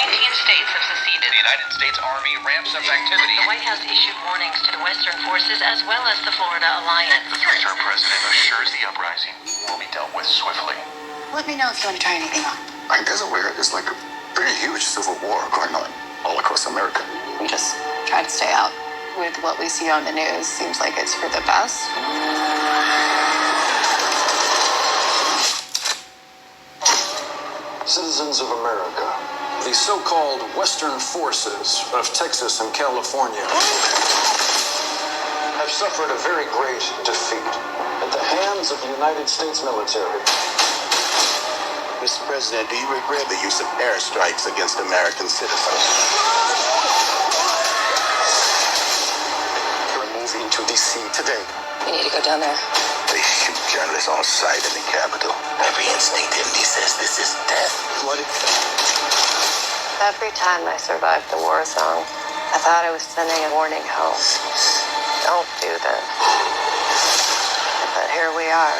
states have seceded. The United States Army ramps up activity. The White House issued warnings to the Western forces as well as the Florida Alliance. The three-term president assures the uprising will be dealt with swiftly. Let me know if you want to try anything on. I guess there's like a pretty huge civil war going on all across America. We just try to stay out. With what we see on the news, seems like it's for the best. Citizens of America, the so-called Western forces of Texas and California have suffered a very great defeat at the hands of the United States military. Mr. President, do you regret the use of airstrikes against American citizens? We're moving to D.C. today. We need to go down there. They shoot journalists on sight in the Capitol. Every instinct in me says this is death. What if... Every time I survived the war zone, I thought I was sending a warning home. Don't do this. But here we are.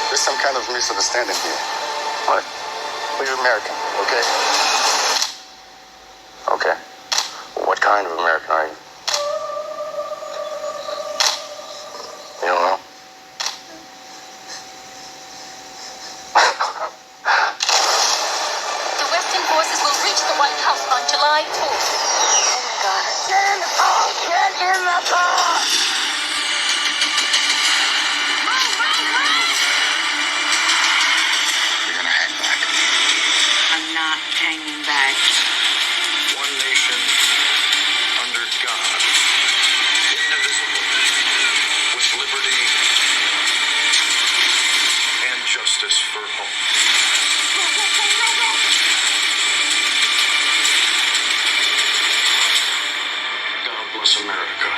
There's some kind of misunderstanding here. What? We're American, okay? Okay. What kind of American are you? You don't know? The Western forces will reach the White House on July 4th. Oh my God. Get in the car! Get in the car! You're gonna hang back. I'm not hanging back. One nation, under God, indivisible, with liberty and justice for all. God bless America.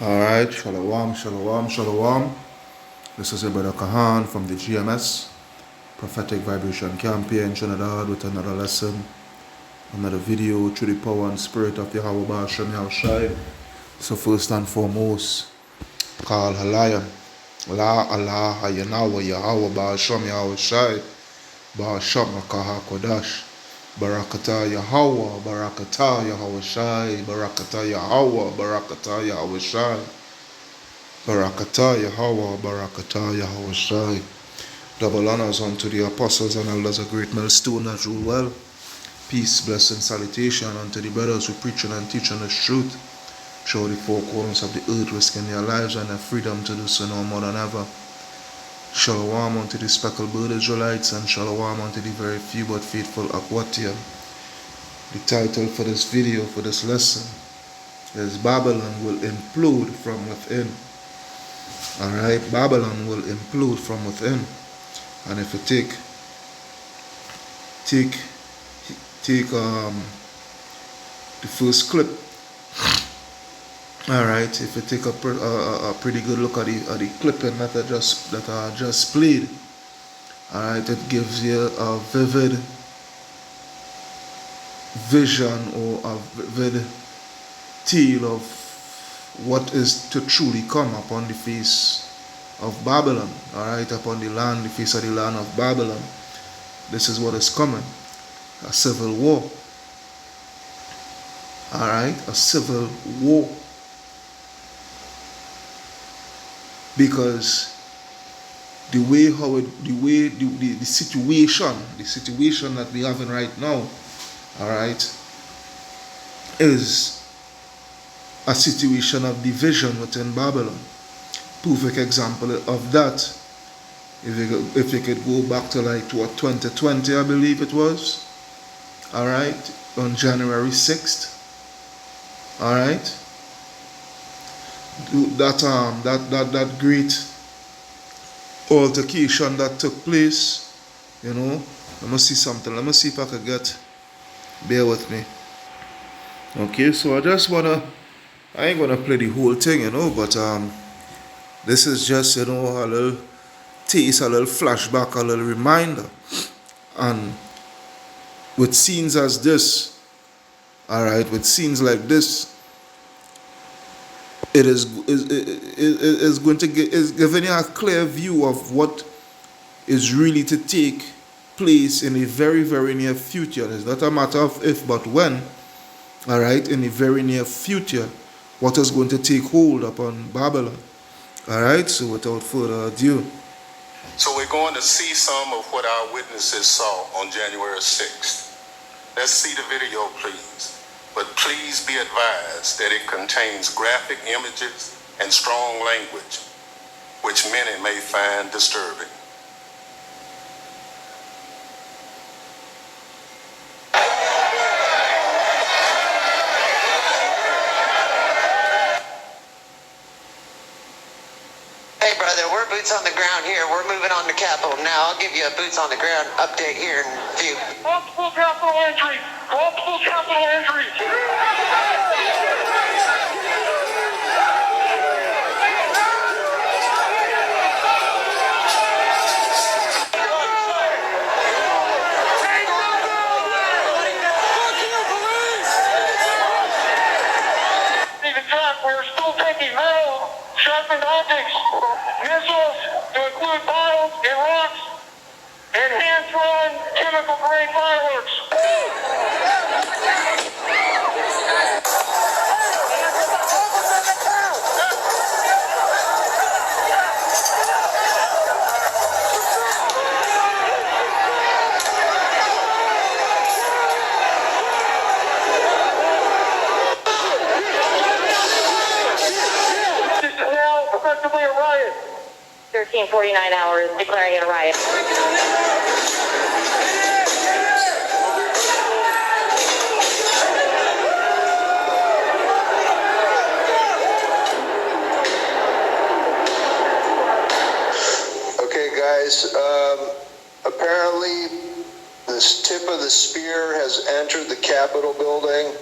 Alright, shalom, shalom, shalom. This is your brother Kahan from the GMS, Prophetic Vibration Campaign, Trinidad, with another lesson, another video through the power and spirit of Yahweh Ba'ashem Yahushai. So first and foremost, call Halaya, La Allah Hayanawa Yahweh Ba'ashem Yahushai, Ba'ashem Akaha Kodash, Barakata Yahweh, Barakata Yahushai, Barakata Yahweh, Barakata Yahushai, Barakata Yahweh, Barakata Yahushai. Double honors unto the apostles and elders, a great millstone that rule well. Peace, blessing, salutation unto the brothers who preaching and teaching the truth. Show the four corners of the earth, risking their lives and their freedom to do so no more than ever. Shalom unto the speckled bird Israelites, and shalom unto the very few but faithful Akwatian. The title for this video, for this lesson, is Babylon will implode from within. Alright, Babylon will implode from within. And if you take the first clip, alright, if you take a pretty good look at the clipping that I just played, alright, it gives you a vivid vision or a vivid tale of what is to truly come upon the face of Babylon, alright, upon the land, the face of the land of Babylon. This is what is coming, a civil war, alright, a civil war. Because the situation that we having right now, alright, is a situation of division within Babylon. Perfect example of that, if you could go back to like 2020, I believe it was, alright, on January 6th, alright, that great altercation that took place, you know. Let me see something, let me see if I could bear with me. Okay, so I ain't gonna play the whole thing, you know, but this is just, you know, a little taste, a little flashback, a little reminder. And with scenes as this, alright, with scenes like this, it is going to is giving you a clear view of what is really to take place in a very, very near future. It's not a matter of if but when. All right, in the very near future, what is going to take hold upon Babylon. All right, so without further ado, So we're going to see some of what our witnesses saw on January 6th. Let's see the video, please. But please be advised that it contains graphic images and strong language, which many may find disturbing. Hey, brother, we're boots on the ground here. We're moving on to Capitol now. I'll give you a boots on the ground update here in a few. Multiple capital entries! Multiple capital entries! Even track, we're still taking metal, sharpened objects, missiles to include bottles and rocks, and hand-thrown chemical-grade fireworks. This is now effectively a riot. 1349 hours declaring it a riot. Okay, guys, apparently this tip of the spear has entered the Capitol building.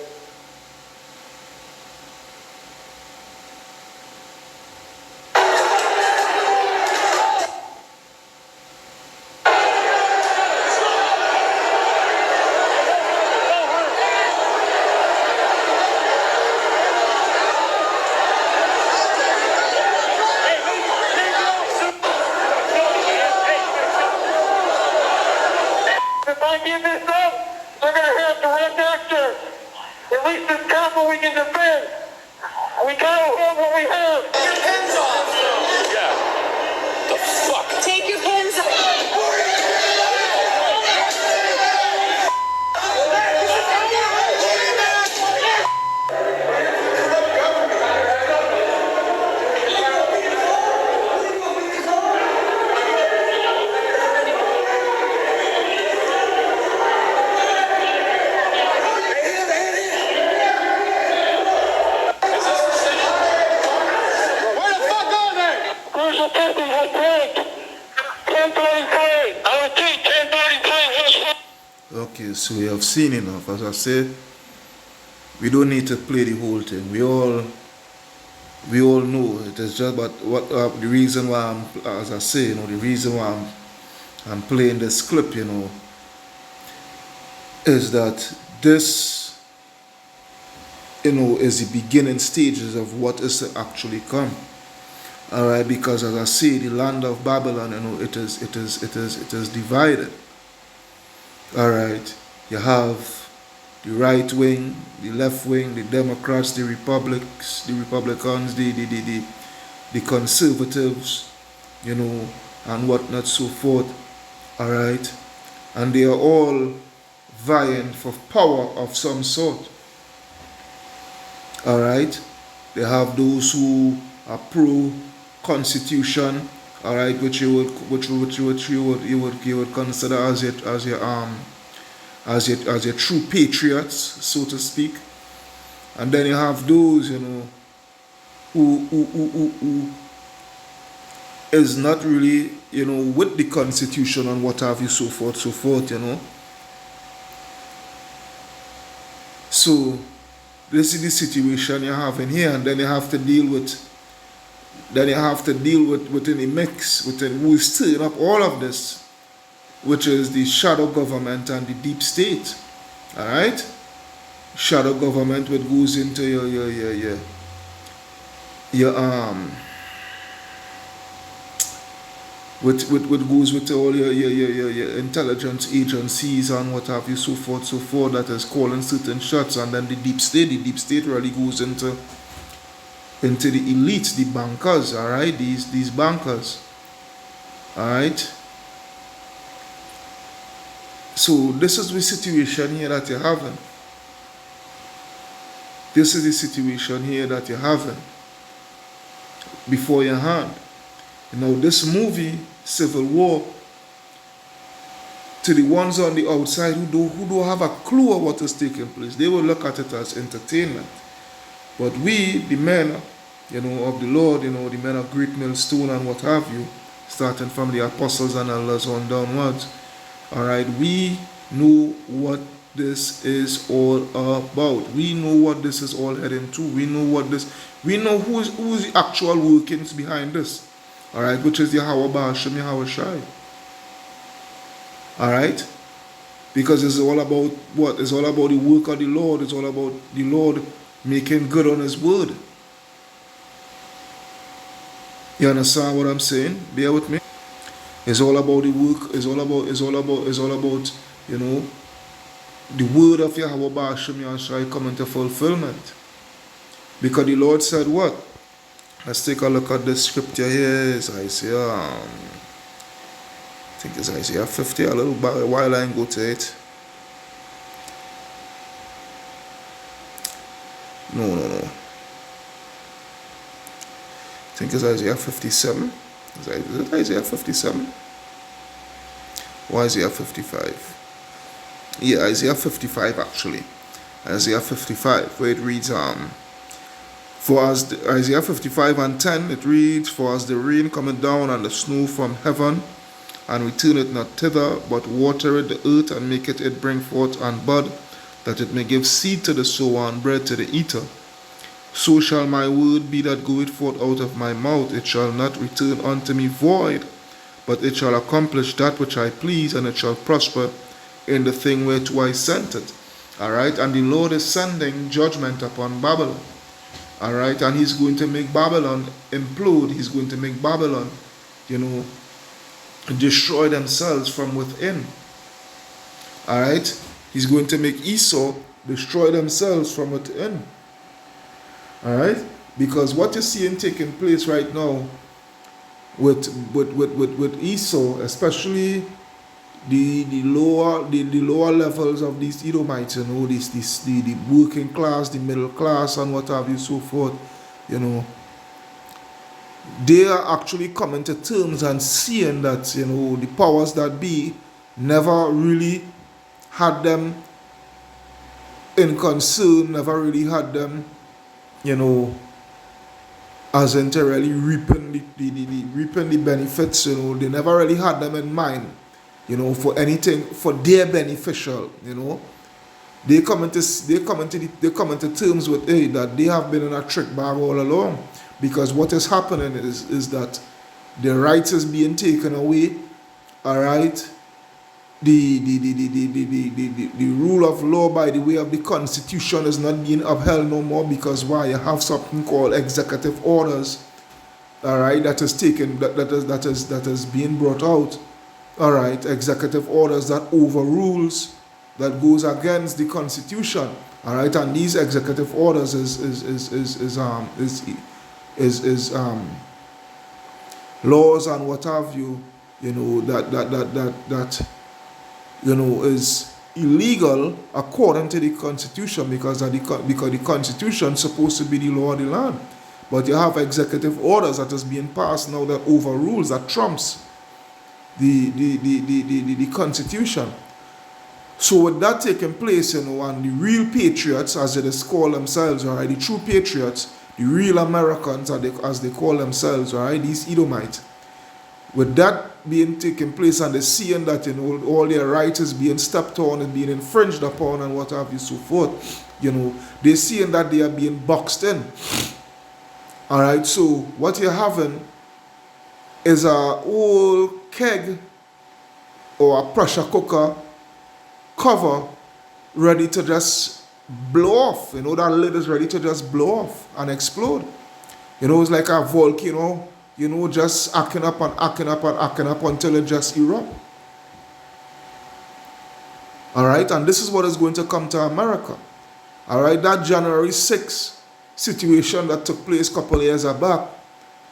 If I give this up, they're going to have to run after. At least this couple we can defend. We got to hold what we have. Take your hands off. Crucial testing has break. 1033. I repeat, 1033. okay, so we have seen enough. As I said, we don't need to play the whole thing. We all know it is just. But what the reason why as I say, the reason why I'm playing this clip, is that this, is the beginning stages of what is to actually come. All right, because as I say, the land of Babylon, it is divided. All right, you have the right wing, the left wing, the Democrats, the Republicans, the conservatives, and whatnot, so forth. All right, and they are all vying for power of some sort. All right, they have those who are pro constitution, all right, which you would consider as your true patriots, so to speak. And then you have those, who is not really, with the constitution and what have you, so forth, So this is the situation you have in here, and then you have to deal with. Within the mix, who is stirring up all of this, which is the shadow government and the deep state. All right, shadow government, which goes into your with goes with all your intelligence agencies and what have you, so forth, that is calling certain shots, and then the deep state really goes into the elites, the bankers, all right, these bankers, all right. So this is the situation here that you're having. This is the situation here that you're having before your hand. Now this movie, Civil War, to the ones on the outside who don't have a clue of what is taking place, they will look at it as entertainment. But we, the men, of the Lord, the men of Great Millstone and what have you, starting from the apostles and elders on downwards, all right, we know what this is all about. We know what this is all heading to. We know who is the actual workings behind this. All right, which is Yahweh Ba'ashem Yahweh Shai. All right, because it's all about what? It's all about the work of the Lord. It's all about the Lord making good on His word. You understand what I'm saying? Bear with me. It's all about the work. It's all about the word of Yahweh Ba'ashem Yahweh Shai coming to fulfillment. Because the Lord said what? Let's take a look at this scripture here. It's Isaiah, I think it's Isaiah 50, a while I go to it. No. I think it's Isaiah 57. Is it Isaiah 57? Or Isaiah 55? Yeah, Isaiah 55 actually. Isaiah 55, where it reads, Isaiah 55 and 10, it reads, For as the rain cometh down and the snow from heaven, and returneth not thither, but watereth the earth, and maketh it bring forth and bud, that it may give seed to the sower and bread to the eater. So shall my word be that goeth forth out of my mouth. It shall not return unto me void, but it shall accomplish that which I please, and it shall prosper in the thing whereto I sent it. Alright, and the Lord is sending judgment upon Babylon. Alright, and He's going to make Babylon implode. He's going to make Babylon, destroy themselves from within. Alright, He's going to make Esau destroy themselves from within. Alright, because what you're seeing taking place right now with Esau, especially the lower levels of these Edomites, the working class, the middle class, and what have you, so forth, they are actually coming to terms and seeing that the powers that be never really had them in concern, never really had them, as into really reaping the benefits. They never really had them in mind, for anything, for their beneficial. They come into terms with that they have been in a trick bag all along, because what is happening is that the rights is being taken away. All right, the rule of law by the way of the Constitution is not being upheld no more, because why? You have something called executive orders. All right, that is being brought out. All right, executive orders that overrules, that goes against the Constitution. All right, and these executive orders is laws and what have you, that is illegal according to the Constitution, because the Constitution is supposed to be the law of the land. But you have executive orders that is being passed now that overrules, that trumps the Constitution. So with that taking place, and the real patriots, as it is called themselves, right, the true patriots, the real Americans, as they call themselves, right, these Edomites, with that being taking place, and they seeing that all their rights is being stepped on and being infringed upon and what have you, so forth, they seeing that they are being boxed in. All right, so what you're having is a old keg or a pressure cooker cover ready to just blow off. That lid is ready to just blow off and explode. You know, it's like a volcano, you know, just acting up and acting up and acting up until it just erupts. All right, and this is what is going to come to America. All right, that January 6th situation that took place a couple of years back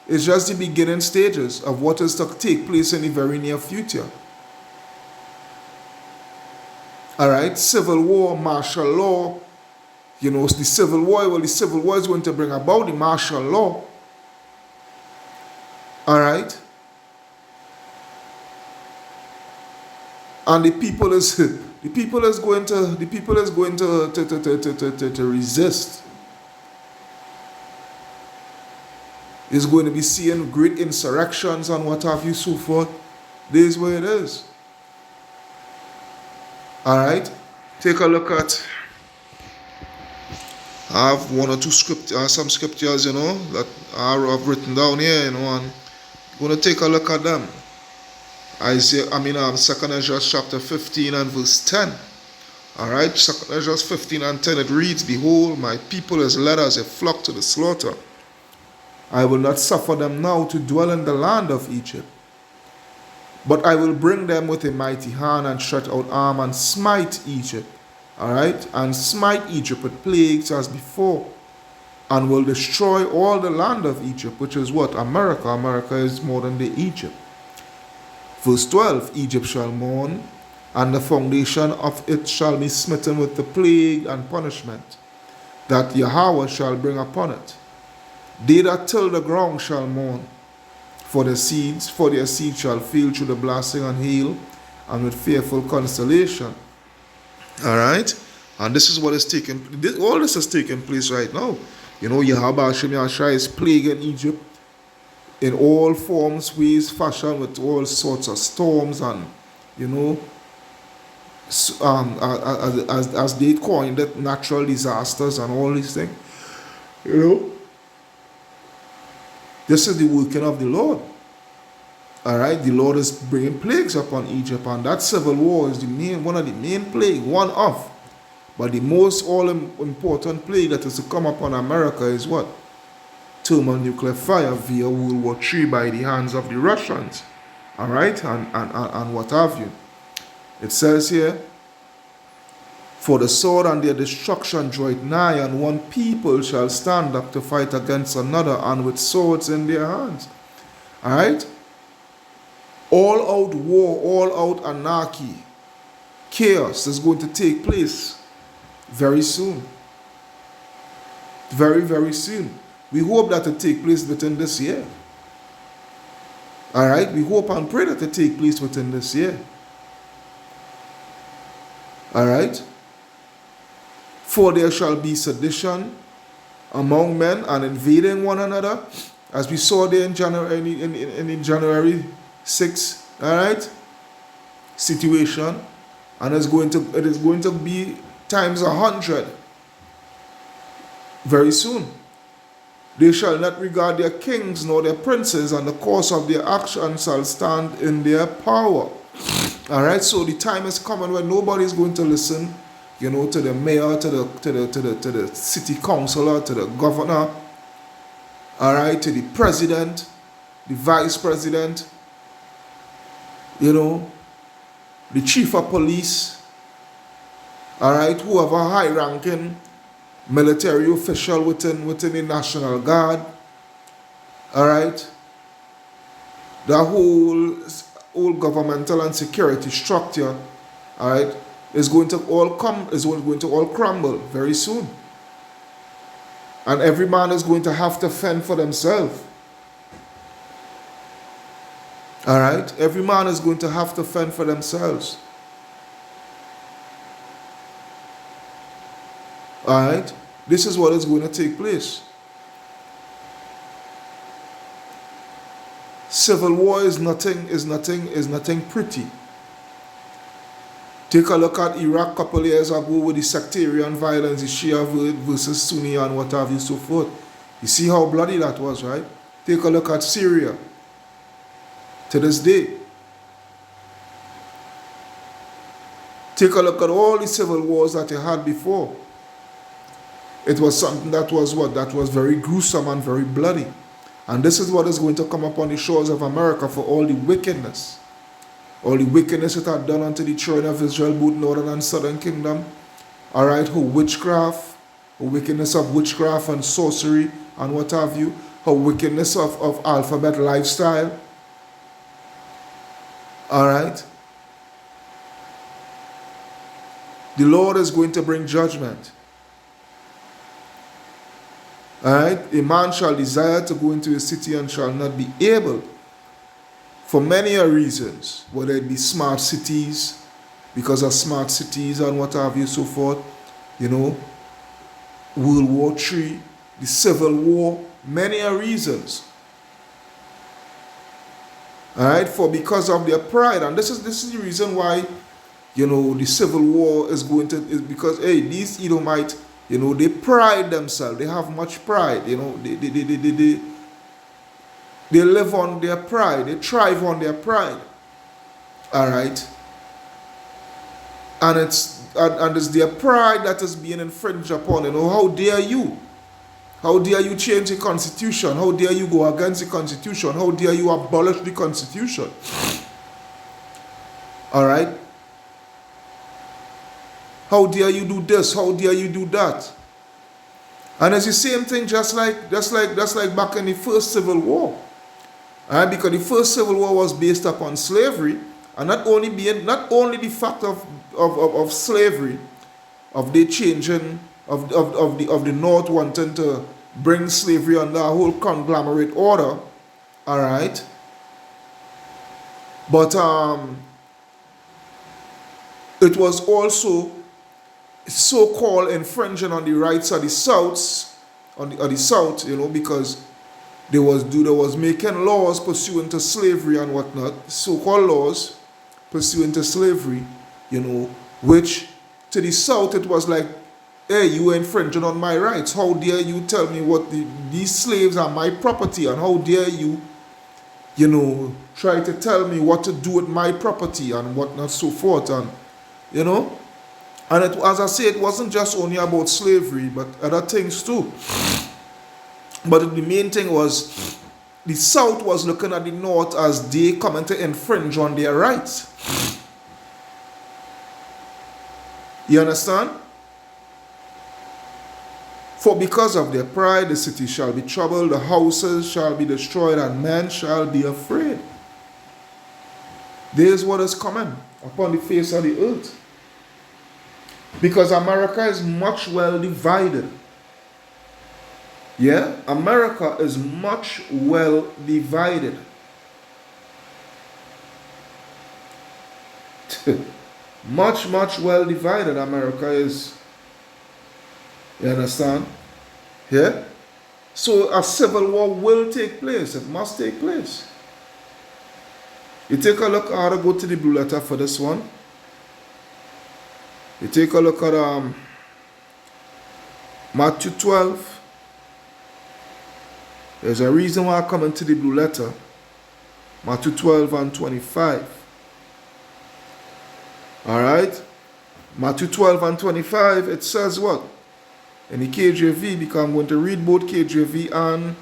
is just the beginning stages of what is to take place in the very near future. All right, civil war, martial law, you know, the civil war, well, the civil war is going to bring about the martial law. All right, and the people is going to resist. Is going to be seeing great insurrections and what have you, so forth. This is where it is. All right, take a look at. I have one or two some scriptures, you know, that I've written down here, you know, and I'm going to take a look at them. Second Ezra chapter 15 and verse 10. All right, Second Ezra 15 and 10, it reads, "Behold, my people is led as a flock to the slaughter. I will not suffer them now to dwell in the land of Egypt, but I will bring them with a mighty hand and stretch out arm and smite Egypt." All right, and smite Egypt with plagues as before, and will destroy all the land of Egypt, which is what? America. America is modern day Egypt. Verse 12, "Egypt shall mourn, and the foundation of it shall be smitten with the plague and punishment that Yahweh shall bring upon it. They that till the ground shall mourn, for their seeds shall fail through the blasting and hail, and with fearful constellation." All right, and this is what is taking. All this is taking place right now. You know, Yahweh Hashem Yahshua is plaguing Egypt in all forms, ways, fashion, with all sorts of storms and, you know, as they coined it, natural disasters and all these things. You know, this is the working of the Lord. All right, the Lord is bringing plagues upon Egypt, and that civil war is one of the main plagues, one of. But the most all-important plague that is to come upon America is what? Thermonuclear fire via World War III by the hands of the Russians. All right, and what have you. It says here, "For the sword and their destruction draw it nigh, and one people shall stand up to fight against another, and with swords in their hands." All right? All out war, all out anarchy, chaos is going to take place very soon. Very, very soon. We hope that it take place within this year. All right? We hope and pray that it take place within this year. All right? "For there shall be sedition among men and invading one another," as we saw there in January 6th, all right, situation, and it is going to be times 100 very soon. "They shall not regard their kings nor their princes, and the course of their action shall stand in their power." All right, so the time is coming when nobody is going to listen, you know, to the mayor, to the city councilor, to the governor, all right, to the president, the vice president, you know, the chief of police, all right, whoever high-ranking military official within the National Guard, all right, the whole governmental and security structure, all right, is going to all crumble very soon, and every man is going to have to fend for themselves. All right, every man is going to have to fend for themselves. All right, this is what is going to take place. Civil war is nothing pretty. Take a look at Iraq a couple of years ago with the sectarian violence, the Shia versus Sunni and what have you, so forth. You see how bloody that was, right? Take a look at Syria. To this day. Take a look at all the civil wars that you had before. It was something that was what? That was very gruesome and very bloody. And this is what is going to come upon the shores of America for all the wickedness. All the wickedness that are done unto the children of Israel, both northern and southern kingdom. Alright, how witchcraft, how wickedness of witchcraft and sorcery and what have you. How wickedness of alphabet lifestyle. Alright. The Lord is going to bring judgment. Alright. A man shall desire to go into a city and shall not be able. For many reasons. Whether it be smart cities, because of smart cities and what have you, so forth. You know. World War III, the Civil War, many reasons. Alright, for because of their pride, and this is the reason why, you know, the Civil War is going to, is because, hey, these Edomites, you know, they pride themselves, they have much pride, you know, they live on their pride, they thrive on their pride. Alright. And it's their pride that is being infringed upon. You know, how dare you? How dare you change the Constitution? How dare you go against the Constitution? How dare you abolish the Constitution? Alright? How dare you do this? How dare you do that? And it's the same thing just like back in the first Civil War. Alright? Because the first Civil War was based upon slavery. And not only the fact of slavery, of the changing of the North wanting to bring slavery under a whole conglomerate order, all right. But it was also so-called infringing on the rights of the South, you know, because there was making laws pursuant to slavery and whatnot, so-called laws pursuant to slavery, you know, which to the South it was like, hey, you are infringing on my rights. How dare you tell me what these slaves are my property, and how dare you, you know, try to tell me what to do with my property and whatnot, so forth, and you know, and it, as I say, it wasn't just only about slavery, but other things too. But the main thing was the South was looking at the North as they coming to infringe on their rights. You understand? For because of their pride, the city shall be troubled, the houses shall be destroyed, and men shall be afraid. There is what is coming upon the face of the earth. Because America is much well divided. Yeah, America is much well divided. much well divided America is. You understand? Yeah? So a civil war will take place. It must take place. You take a look, I ought to go to the blue letter for this one. You take a look at Matthew 12. There's a reason why I come into the blue letter. Matthew 12 and 25. Alright? Matthew 12 and 25, it says what? In the KJV, because I'm going to read both KJV and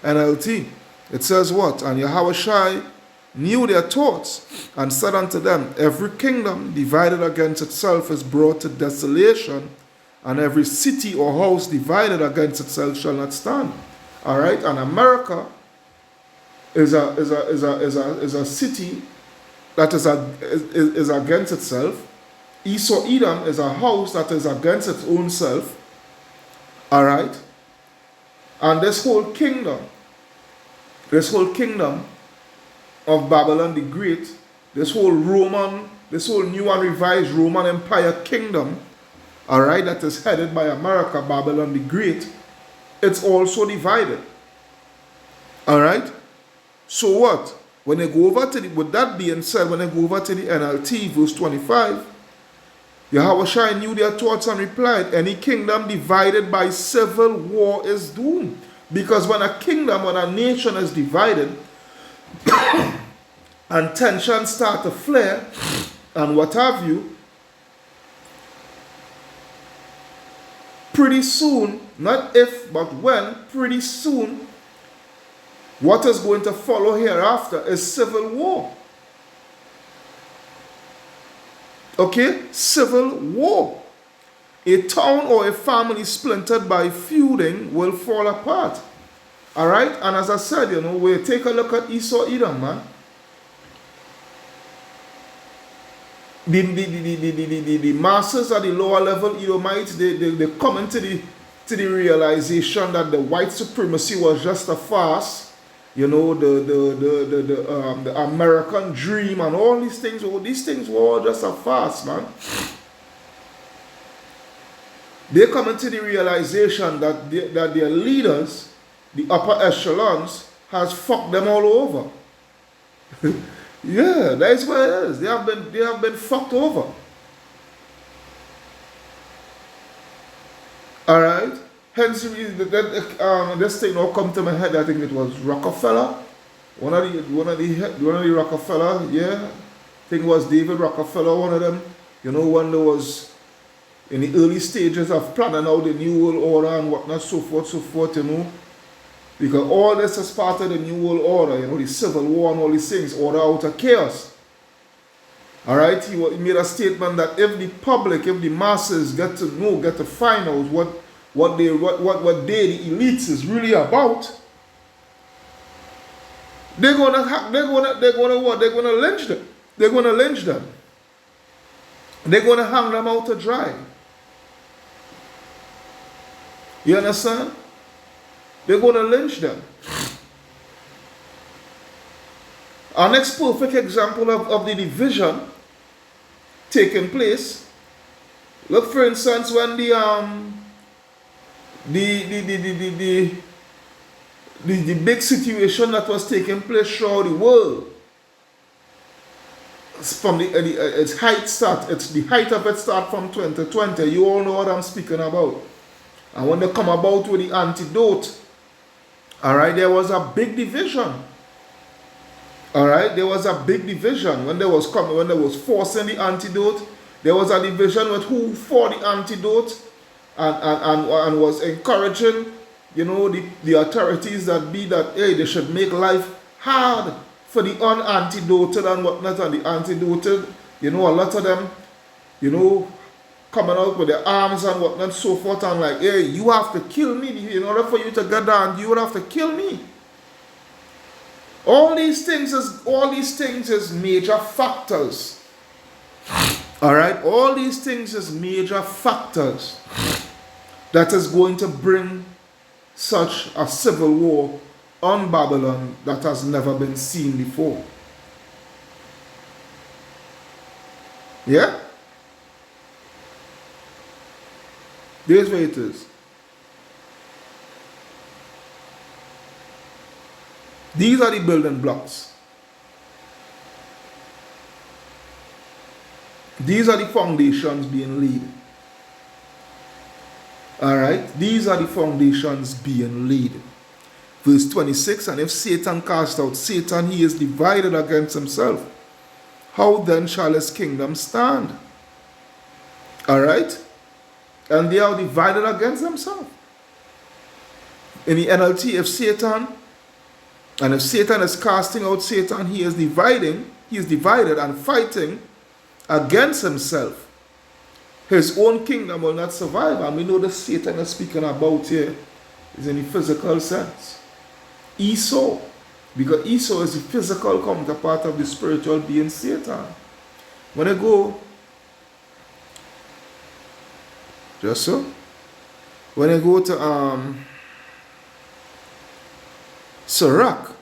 NLT. It says what? And Yahushua knew their thoughts and said unto them, every kingdom divided against itself is brought to desolation, and every city or house divided against itself shall not stand. All right, and America is a city that is against itself. Esau Edom is a house that is against its own self. All right, and this whole kingdom of Babylon the Great, this whole new and revised Roman Empire kingdom, all right, that is headed by America, Babylon the Great, it's also divided. All right. So what? When they go over to with that being said, when they go over to the NLT, verse 25, Yahushua knew their thoughts and replied, any kingdom divided by civil war is doomed. Because when a nation is divided, and tensions start to flare, and what have you, pretty soon, not if, but when, pretty soon, what is going to follow hereafter is civil war. Okay? Civil war. A town or a family splintered by feuding will fall apart. Alright? And as I said, you know, we take a look at Esau Edom, man. The masses at the lower level Edomites, they come into the realization that the white supremacy was just a farce. You know, the American dream and all these things were all just a farce, man. They come into the realization that their leaders, the upper echelons, has fucked them all over. Yeah, that's what it is. They have been fucked over. Alright? Hence, this thing now come to my head. I think it was Rockefeller. One of the Rockefeller, yeah. I think it was David Rockefeller, one of them. You know, when there was in the early stages of planning out the New World Order and whatnot, so forth, you know. Because all this is part of the New World Order, you know, the Civil War and all these things, order out of chaos. Alright, he made a statement that if the public, if the masses get to find out what the elites is really about, they're gonna lynch them. They're gonna lynch them. They're gonna hang them out to dry. You understand? They're going to lynch them. Our next perfect example of the division taking place. Look, for instance, when the big situation that was taking place throughout the world, from its the height of it start from 2020. You all know what I'm speaking about. And when they come about with the antidote, alright, there was a big division. Alright, there was a big division. When there was forcing the antidote, there was a division with who for the antidote and was encouraging, you know, the authorities that hey, they should make life hard for the unantidoted and whatnot, and the antidoted, you know, a lot of them, you know, coming out with their arms and whatnot, so forth, and like, hey, you have to kill me. In order for you to get down, you would have to kill me. All these things is major factors. Alright? All these things is major factors that is going to bring such a civil war on Babylon that has never been seen before. Yeah? Here's where it is. These are the building blocks. These are the foundations being laid. Alright? These are the foundations being laid. Verse 26, and if Satan cast out Satan, he is divided against himself. How then shall his kingdom stand? Alright? And they are divided against themselves. In the NLT, if Satan is casting out Satan, he is divided and fighting against himself. His own kingdom will not survive. And we know the Satan is speaking about here is in the physical sense. Esau, because Esau is the physical counterpart of the spiritual being Satan. When I go, just so, when I go to Sirach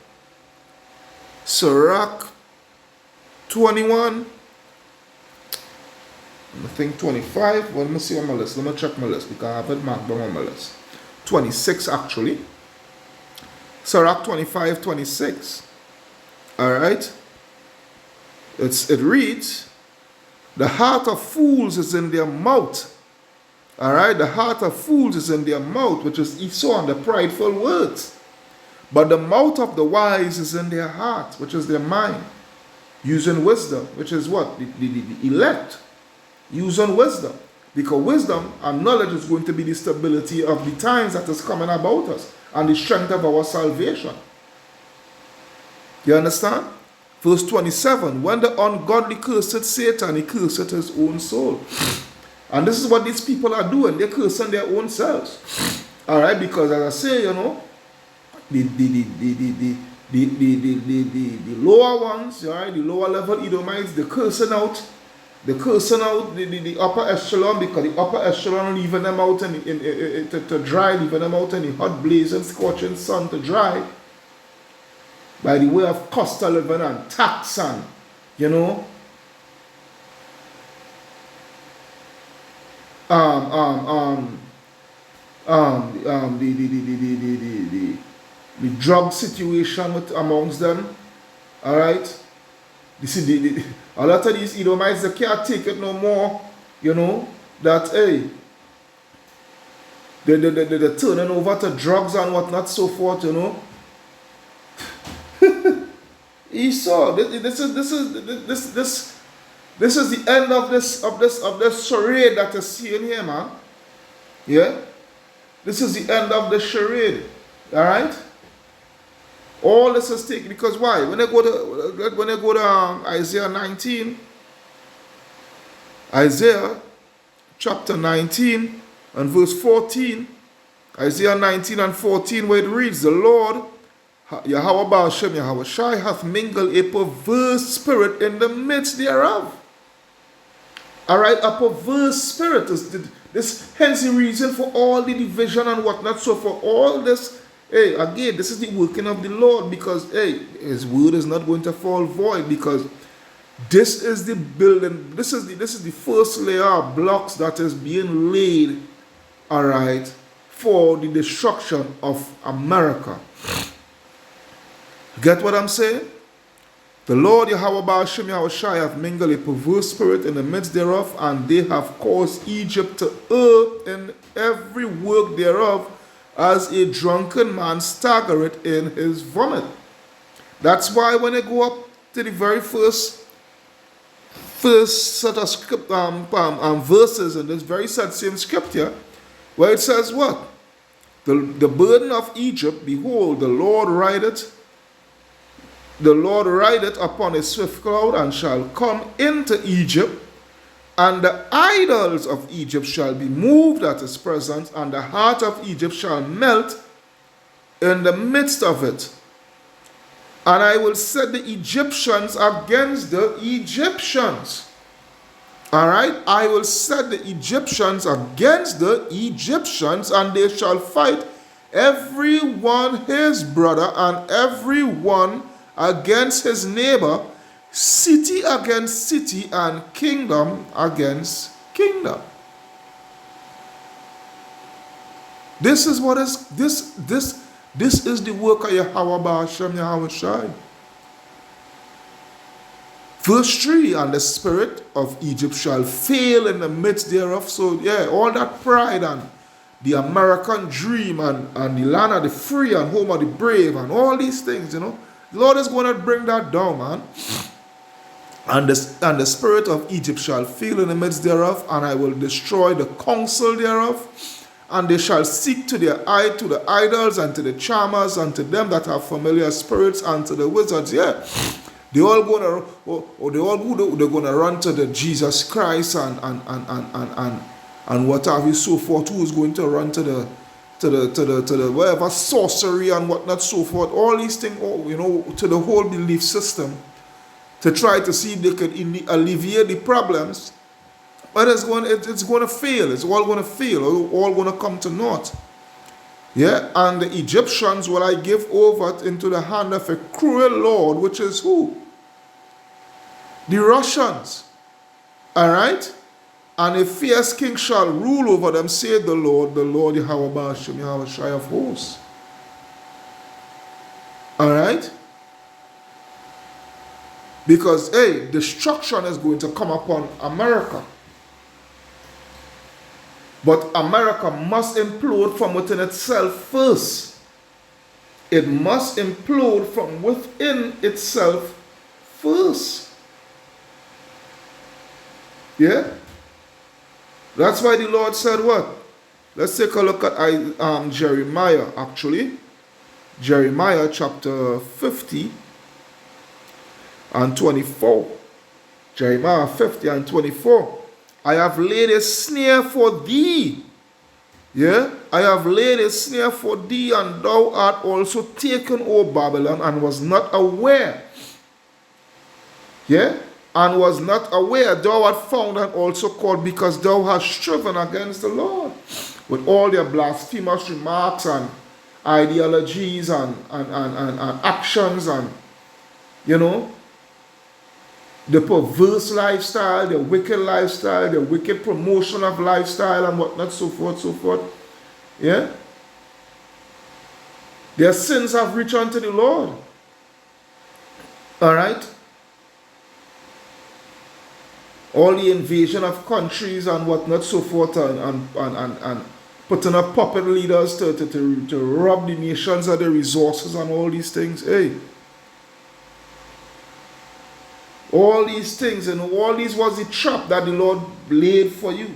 21, I think 25. Well, let me see on my list. Let me check my list because I have it marked down on my list. 26 actually. Sirach 25, 26. Alright. It reads, the heart of fools is in their mouth. Alright, the heart of fools is in their mouth, which is Esau and the prideful words. But the mouth of the wise is in their heart, which is their mind. Using wisdom, which is what? The elect. Using wisdom. Because wisdom and knowledge is going to be the stability of the times that is coming about us and the strength of our salvation. You understand? Verse 27, when the ungodly cursed Satan, he cursed his own soul. And this is what these people are doing. They're cursing their own selves. Alright, because as I say, you know, the lower ones, alright, the lower level Edomites, they're cursing out the upper echelon, because the upper echelon leaving them out to dry, leaving them out in the hot blazing scorching sun to dry, by the way of cost of living and tax and, you know, the drug situation amongst them. All right, you see, a lot of these Edomites, they can't take it no more. You know that, hey, they're turning over to drugs and whatnot, so forth. You know. Esau, this is the end of this charade that you're seeing here, man. Yeah, this is the end of the charade. All right. All this is taken because why? When I go to Isaiah 19, Isaiah chapter 19 and verse 14, Isaiah 19 and 14, where it reads, the Lord Yahweh Ba'ashem Yahweh Shai hath mingled a perverse spirit in the midst thereof. Alright, a perverse spirit is this, hence the reason for all the division and whatnot. So for all this, hey, again, this is the working of the Lord, because hey, his word is not going to fall void, because this is the building, this is the first layer of blocks that is being laid, alright, for the destruction of America. Get what I'm saying? The Lord Yahweh Ba'ashem Yahweh Shai hath mingled a perverse spirit in the midst thereof, and they have caused Egypt to err in every work thereof, as a drunken man staggereth in his vomit. That's why when I go up to the very first set of verses in this very same scripture, where it says what? The burden of Egypt, behold, the Lord rideth upon a swift cloud, and shall come into Egypt, and the idols of Egypt shall be moved at his presence, and the heart of Egypt shall melt in the midst of it. And I will set the Egyptians against the Egyptians. Alright, I will set the Egyptians against the Egyptians, and they shall fight every one his brother, and every one against his neighbor, city against city, and kingdom against kingdom. This is what is this is the work of Yahweh Ba'ashem Yahweh Shai. Verse 3, and the spirit of Egypt shall fail in the midst thereof. So yeah, all that pride and the American dream and the land of the free and home of the brave and all these things, you know, the Lord is going to bring that down, man. And the spirit of Egypt shall fail in the midst thereof, and I will destroy the counsel thereof. And they shall seek to the idols and to the charmers and to them that have familiar spirits and to the wizards. Yeah, they all gonna they're gonna run to the Jesus Christ and what have you, so forth. Who is going to run to the whatever sorcery and whatnot, so forth. All these things, you know, to the whole belief system, to try to see if they could alleviate the problems. But it's going to fail. It's all going to fail. All going to come to naught. Yeah, and the Egyptians will I give over into the hand of a cruel lord, which is who? The Russians. All right? And a fierce king shall rule over them, saith the Lord Yahweh Ba'ashem Yahweh Shai of hosts. All right? Because, hey, destruction is going to come upon America. But America must implode from within itself first. It must implode from within itself first. Yeah? That's why the Lord said what? Let's take a look at Jeremiah, actually. Jeremiah chapter 50 and 24. Jeremiah 50 and 24. I have laid a snare for thee. Yeah, I have laid a snare for thee, and thou art also taken, O Babylon, and was not aware. Yeah, and was not aware. Thou art found and also called, because thou hast striven against the Lord with all their blasphemous remarks and ideologies and actions, and you know, the perverse lifestyle, the wicked lifestyle, the wicked promotion of lifestyle and whatnot, so forth, so forth. Yeah? Their sins have reached unto the Lord. Alright? All the invasion of countries and whatnot, so forth, and putting up puppet leaders to rob the nations of their resources and all these things. Hey. All these things, and all these was the trap that the Lord laid for you.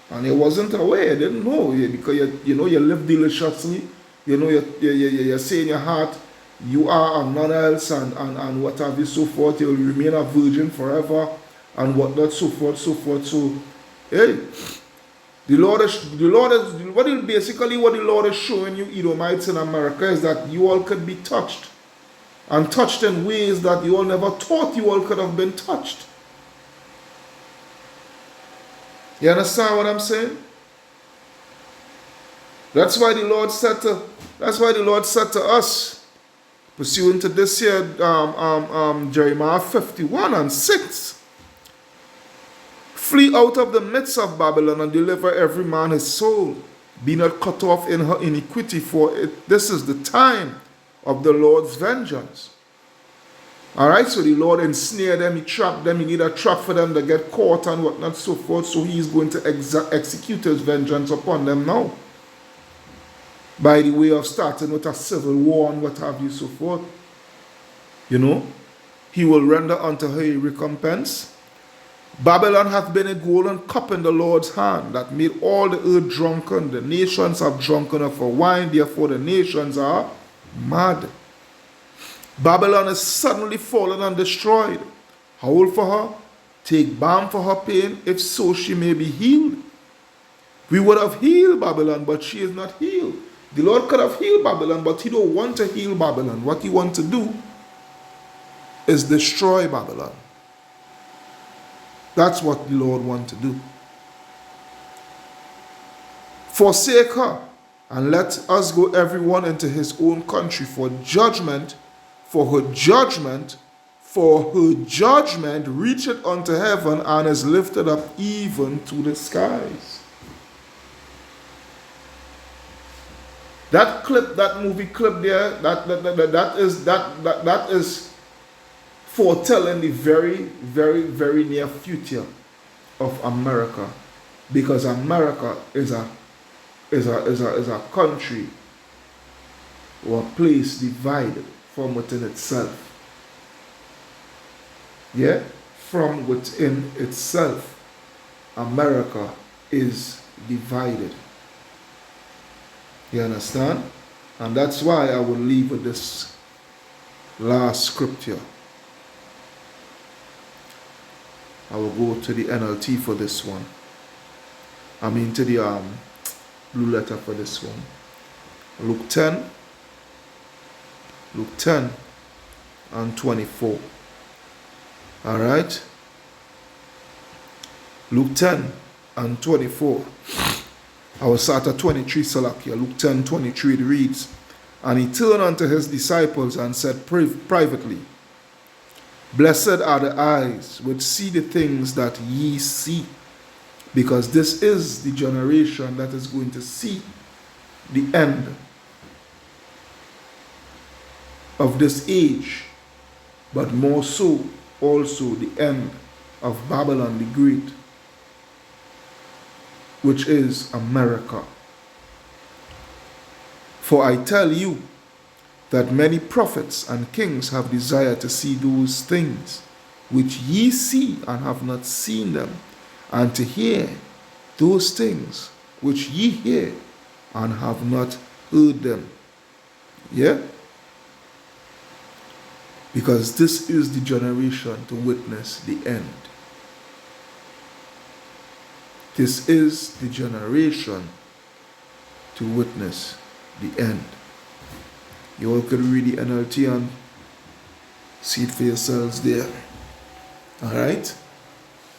And he wasn't aware, didn't know, because you know you live deliciously, you know you say in your heart, you are and none else, and what have you, so forth, you'll remain a virgin forever, and whatnot, so forth, so forth. So, hey, the Lord is basically what the Lord is showing you, Edomites in America, is that you all could be touched. And touched in ways that you all never thought you all could have been touched. You understand what I'm saying? That's why the Lord said to us, pursuant to this here, Jeremiah 51 and 6, flee out of the midst of Babylon and deliver every man his soul. Be not cut off in her iniquity, for this is the time of the Lord's vengeance. Alright, so the Lord ensnared them, he trapped them, he need a trap for them to get caught and whatnot, so forth. So he is going to execute his vengeance upon them now. By the way of starting with a civil war and what have you, so forth. You know, he will render unto her a recompense. Babylon hath been a golden cup in the Lord's hand that made all the earth drunken. The nations have drunken of her wine, therefore the nations are mad. Babylon is suddenly fallen and destroyed. Howl for her, take balm for her pain, if so she may be healed. We would have healed Babylon, but she is not healed. The Lord could have healed Babylon, but he don't want to heal Babylon. What he wants to do is destroy Babylon. That's what the Lord wants to do. Forsake her, and let us go everyone into his own country, for her judgment reacheth unto heaven, and is lifted up even to the skies. That clip, that movie clip there, that is foretelling the very, very, very near future of America, because America is a country or a place divided from within itself. Yeah, from within itself, America is divided. You understand? And that's why I will leave with this last scripture. I will go to the NLT for this one. I mean to the blue letter for this one. Luke 10 and 24. Alright? Luke 10 and 24. I will start at 23, Salakia. Luke 10, 23, it reads, And he turned unto his disciples and said privately, Blessed are the eyes which see the things that ye see, because this is the generation that is going to see the end of this age, but more so also the end of Babylon the Great, which is America. For I tell you that many prophets and kings have desired to see those things which ye see and have not seen them, and to hear those things which ye hear and have not heard them. Yeah? Because this is the generation to witness the end. This is the generation to witness the end. You all could read the NLT and see it for yourselves there. Alright?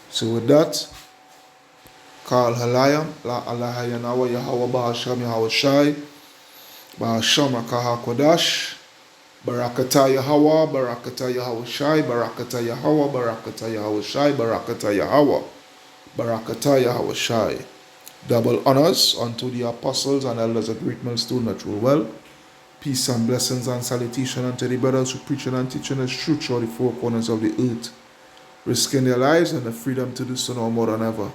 So with that, Kal Halayam, La Alahayanawa Yahweh Bahasham Yahweh Shai, Bahasham Akaha Kodash, Barakata Yahweh, Barakata Yahweh Shai, Barakata Yahweh, Barakata Yahweh Shai, Barakata Yahweh, Barakata Yahweh Shai. Double honors unto the apostles and elders of Great Millstone Natural Well. Peace and blessings and salutation unto the brothers who preaching and teaching us truth throughout the four corners of the earth, risking their lives and the freedom to do so now more than ever.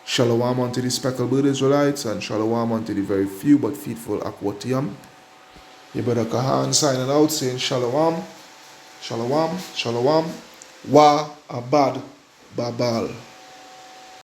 Shalom unto the speckled bird Israelites, and shalom unto the very few but faithful Akwatiam. Your brother Kahan signing out saying shalom, shalom, shalom, wa abad babal.